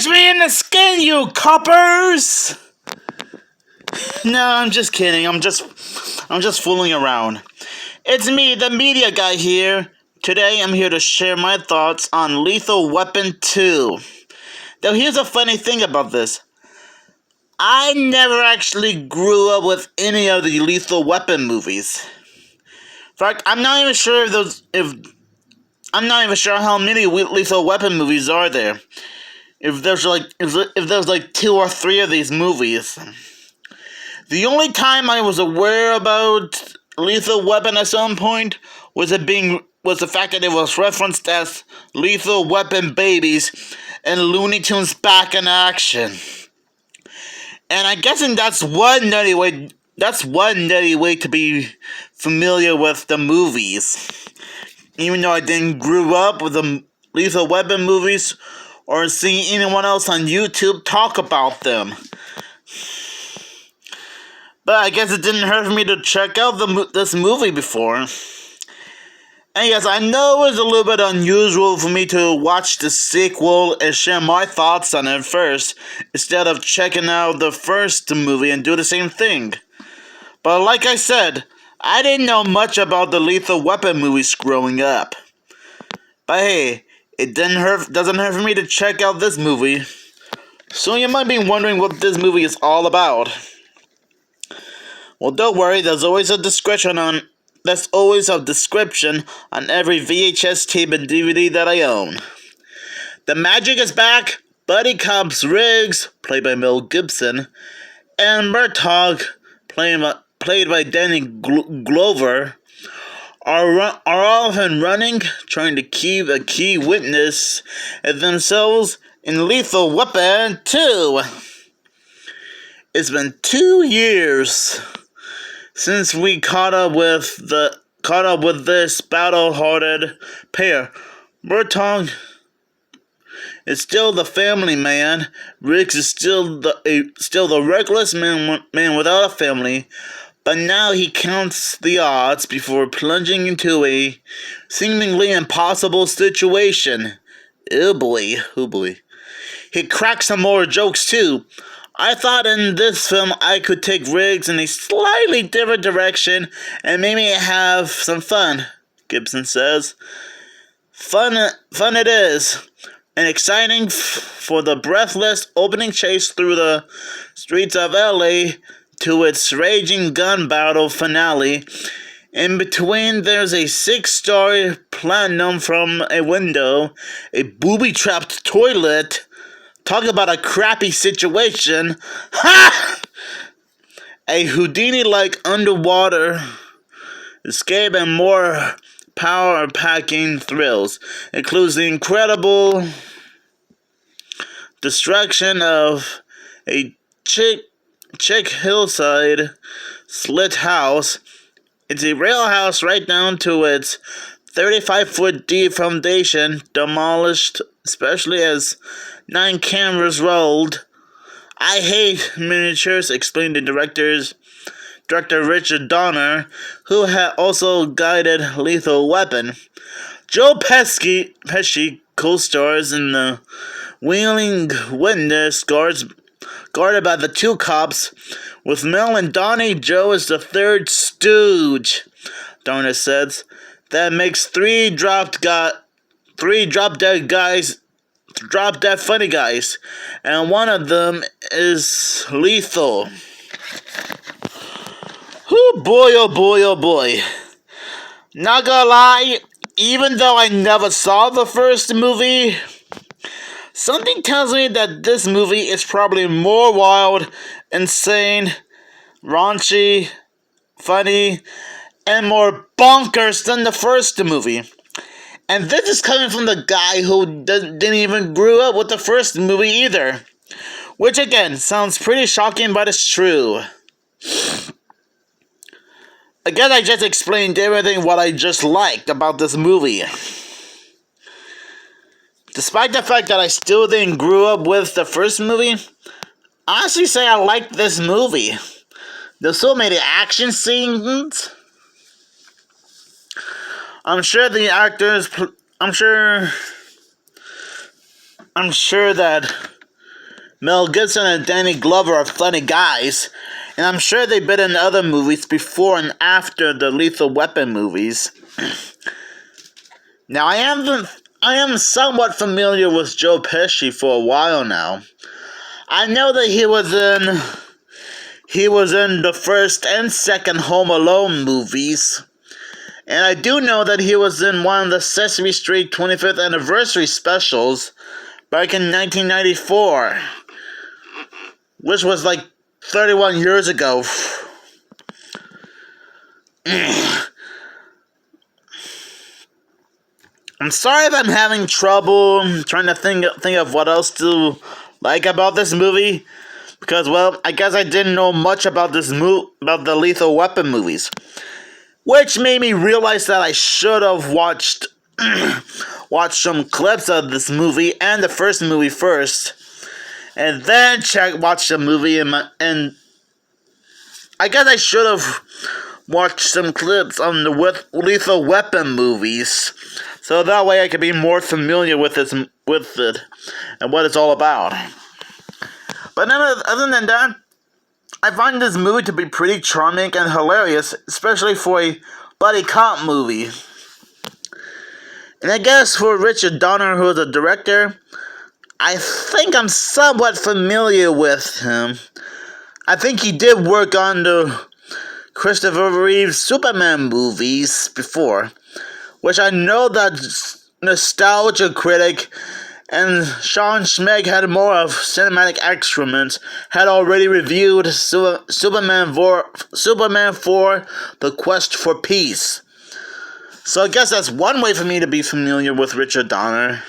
Punch me in the skin, you coppers! No, I'm just kidding. I'm just fooling around. It's me, the media guy here. Today I'm here to share my thoughts on Lethal Weapon 2. Now here's a funny thing about this. I never actually grew up with any of the Lethal Weapon movies. In fact, I'm not even sure how many Lethal Weapon movies are there. If there's like 2 or 3 of these movies. The only time I was aware about Lethal Weapon at some point was the fact that it was referenced as Lethal Weapon Babies and Looney Tunes Back in Action. And I'm guessing that's one nutty way to be familiar with the movies. Even though I didn't grow up with the Lethal Weapon movies or see anyone else on YouTube talk about them. But I guess it didn't hurt for me to check out this movie before. And yes, I know it's a little bit unusual for me to watch the sequel and share my thoughts on it first, instead of checking out the first movie and do the same thing. But like I said, I didn't know much about the Lethal Weapon movies growing up. But hey, it doesn't hurt for me to check out this movie. So you might be wondering what this movie is all about. Well, don't worry, there's always a description on every VHS tape and DVD that I own. The magic is back. Buddy Cops Riggs, played by Mel Gibson, and Murtaugh, played by Danny Glover, are off and running, trying to keep a key witness of themselves in Lethal Weapon 2. It's been 2 years since we caught up with this battle-hardened pair. Murtaugh is still the family man. Riggs is still the reckless man without a family. But now he counts the odds before plunging into a seemingly impossible situation. Oh boy. He cracks some more jokes too. I thought in this film I could take Riggs in a slightly different direction and maybe have some fun, Gibson says. Fun it is, and exciting for the breathless opening chase through the streets of LA to its raging gun battle finale. In between, there's a 6-story platinum from a window, a booby-trapped toilet. Talk about a crappy situation. Ha! A Houdini-like underwater escape and more power-packing thrills. Includes the incredible destruction of a chick hillside slit house. It's a rail house right down to its 35-foot deep foundation, demolished, especially as 9 cameras rolled. I hate miniatures, explained the director Richard Donner, who had also guided Lethal Weapon. Joe Pesci co-stars in the Wheeling Witness, guarded by the 2 cops. With Mel and Donnie, Joe is the 3rd stooge, Donner says. That makes 3 drop-dead funny guys, and one of them is lethal. Oh boy. Not gonna lie, even though I never saw the first movie, something tells me that this movie is probably more wild, insane, raunchy, funny, and more bonkers than the first movie. And this is coming from the guy who didn't even grow up with the first movie either. Which again, sounds pretty shocking, but it's true. Again, I just explained everything what I just liked about this movie. Despite the fact that I still didn't grow up with the first movie, I honestly say I liked this movie. There's so many action scenes. I'm sure that Mel Gibson and Danny Glover are funny guys, and I'm sure they've been in other movies before and after the Lethal Weapon movies. Now, I am somewhat familiar with Joe Pesci for a while now. I know that he was in the first and second Home Alone movies. And I do know that he was in one of the Sesame Street 25th anniversary specials back in 1994, which was like 31 years ago. I'm sorry if I'm having trouble trying to think of what else to like about this movie, because, well, I guess I didn't know much about about the Lethal Weapon movies, which made me realize that I should have watched some clips of this movie and the first movie first, and then watch the movie and I guess I should have watched some clips on the Lethal Weapon movies, so that way I could be more familiar with it and what it's all about. But other than that, I find this movie to be pretty charming and hilarious, especially for a buddy cop movie. And I guess for Richard Donner, who is a director, I think I'm somewhat familiar with him. I think he did work on the Christopher Reeve Superman movies before, which I know that Nostalgia Critic and Sean Schmeg had more of cinematic excrement, had already reviewed Superman 4, The Quest for Peace. So I guess that's one way for me to be familiar with Richard Donner.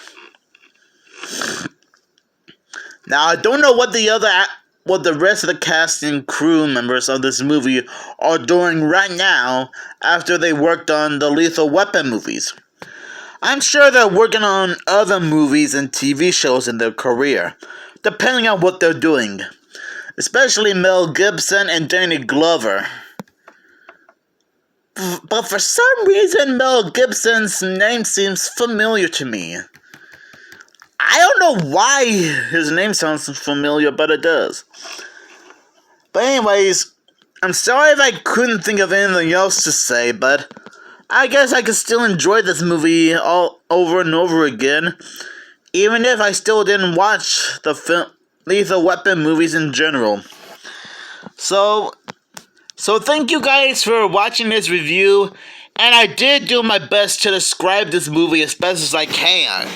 Now, I don't know what the rest of the cast and crew members of this movie are doing right now after they worked on the Lethal Weapon movies. I'm sure they're working on other movies and TV shows in their career, depending on what they're doing. Especially Mel Gibson and Danny Glover. But for some reason, Mel Gibson's name seems familiar to me. I don't know why his name sounds familiar, but it does. But anyways, I'm sorry if I couldn't think of anything else to say, but I guess I could still enjoy this movie all over and over again, even if I still didn't watch the Lethal Weapon movies in general. So thank you guys for watching this review, and I did do my best to describe this movie as best as I can.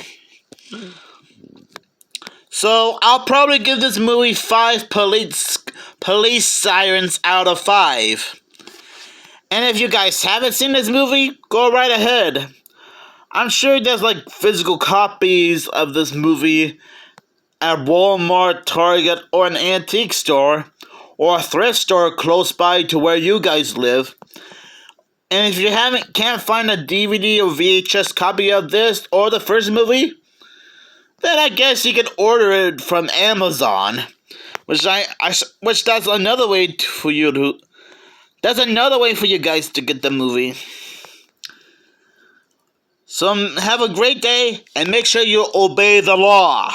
So I'll probably give this movie 5 police sirens out of 5. And if you guys haven't seen this movie, go right ahead. I'm sure there's like physical copies of this movie at Walmart, Target, or an antique store, or a thrift store close by to where you guys live. And if you can't find a DVD or VHS copy of this or the first movie, then I guess you can order it from Amazon, which that's another way for you to. That's another way for you guys to get the movie. So have a great day, and make sure you obey the law.